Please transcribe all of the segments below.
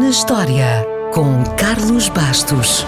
na História, com Carlos Bastos.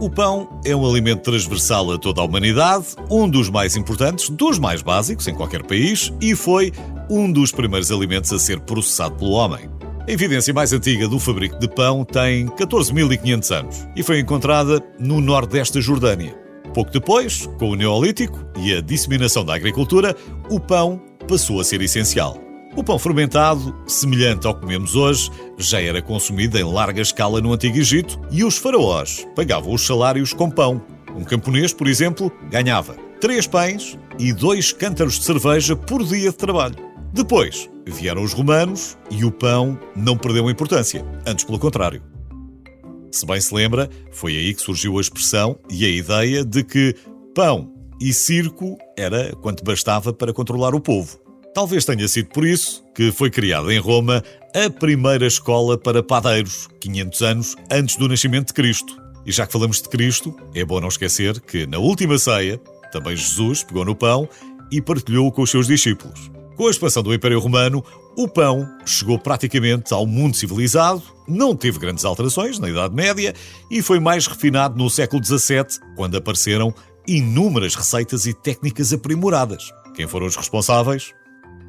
O pão é um alimento transversal a toda a humanidade, um dos mais importantes, dos mais básicos em qualquer país, e foi um dos primeiros alimentos a ser processado pelo homem. A evidência mais antiga do fabrico de pão tem 14.500 anos e foi encontrada no nordeste da Jordânia. Pouco depois, com o Neolítico e a disseminação da agricultura, o pão passou a ser essencial. O pão fermentado, semelhante ao que comemos hoje, já era consumido em larga escala no Antigo Egito e os faraós pagavam os salários com pão. Um camponês, por exemplo, ganhava 3 pães e 2 cântaros de cerveja por dia de trabalho. Depois vieram os romanos e o pão não perdeu importância, antes pelo contrário. Se bem se lembra, foi aí que surgiu a expressão e a ideia de que pão e circo era quanto bastava para controlar o povo. Talvez tenha sido por isso que foi criada em Roma a primeira escola para padeiros, 500 anos antes do nascimento de Cristo. E já que falamos de Cristo, é bom não esquecer que na última ceia, também Jesus pegou no pão e partilhou com os seus discípulos. Com a expansão do Império Romano, o pão chegou praticamente ao mundo civilizado, não teve grandes alterações na Idade Média e foi mais refinado no século XVII, quando apareceram inúmeras receitas e técnicas aprimoradas. Quem foram os responsáveis?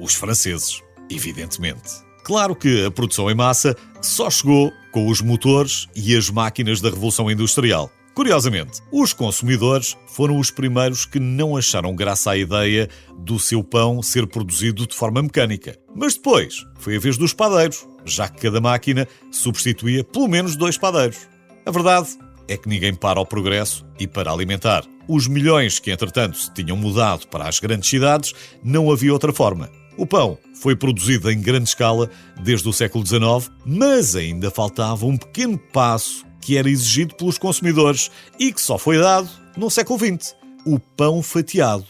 Os franceses, evidentemente. Claro que a produção em massa só chegou com os motores e as máquinas da Revolução Industrial. Curiosamente, os consumidores foram os primeiros que não acharam graça à ideia do seu pão ser produzido de forma mecânica. Mas depois foi a vez dos padeiros, já que cada máquina substituía pelo menos 2 padeiros. A verdade é que ninguém para o progresso e para alimentar os milhões que entretanto se tinham mudado para as grandes cidades, não havia outra forma. O pão foi produzido em grande escala desde o século XIX, mas ainda faltava um pequeno passo que era exigido pelos consumidores e que só foi dado no século XX: o pão fatiado.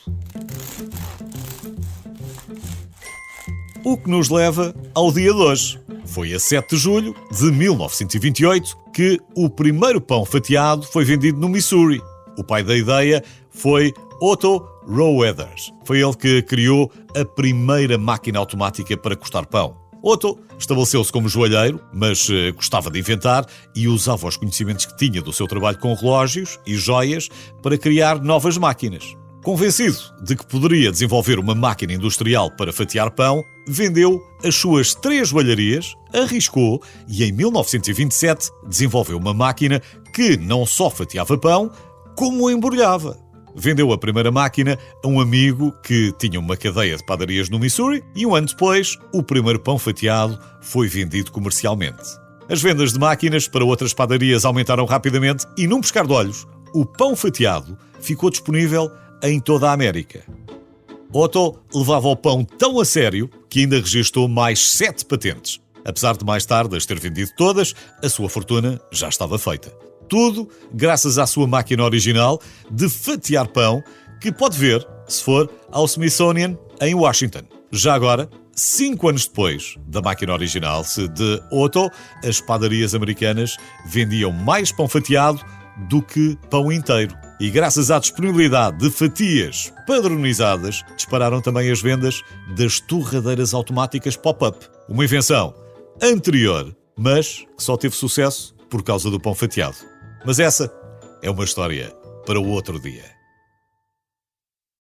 O que nos leva ao dia de hoje. Foi a 7 de julho de 1928 que o primeiro pão fatiado foi vendido no Missouri. O pai da ideia foi Otto Rowetters. Foi ele que criou a primeira máquina automática para cortar pão. Otto estabeleceu-se como joalheiro, mas gostava de inventar e usava os conhecimentos que tinha do seu trabalho com relógios e joias para criar novas máquinas. Convencido de que poderia desenvolver uma máquina industrial para fatiar pão, vendeu as suas 3 joalharias, arriscou e em 1927 desenvolveu uma máquina que não só fatiava pão, como o embrulhava. Vendeu a primeira máquina a um amigo que tinha uma cadeia de padarias no Missouri e um ano depois o primeiro pão fatiado foi vendido comercialmente. As vendas de máquinas para outras padarias aumentaram rapidamente e num piscar de olhos, o pão fatiado ficou disponível em toda a América. Otto levava o pão tão a sério que ainda registou mais 7 patentes. Apesar de mais tarde as ter vendido todas, a sua fortuna já estava feita. Tudo graças à sua máquina original de fatiar pão, que pode ver se for ao Smithsonian em Washington. Já agora, 5 anos depois da máquina original de Otto, as padarias americanas vendiam mais pão fatiado do que pão inteiro. E graças à disponibilidade de fatias padronizadas, dispararam também as vendas das torradeiras automáticas pop-up. Uma invenção anterior, mas que só teve sucesso por causa do pão fatiado. Mas essa é uma história para o outro dia.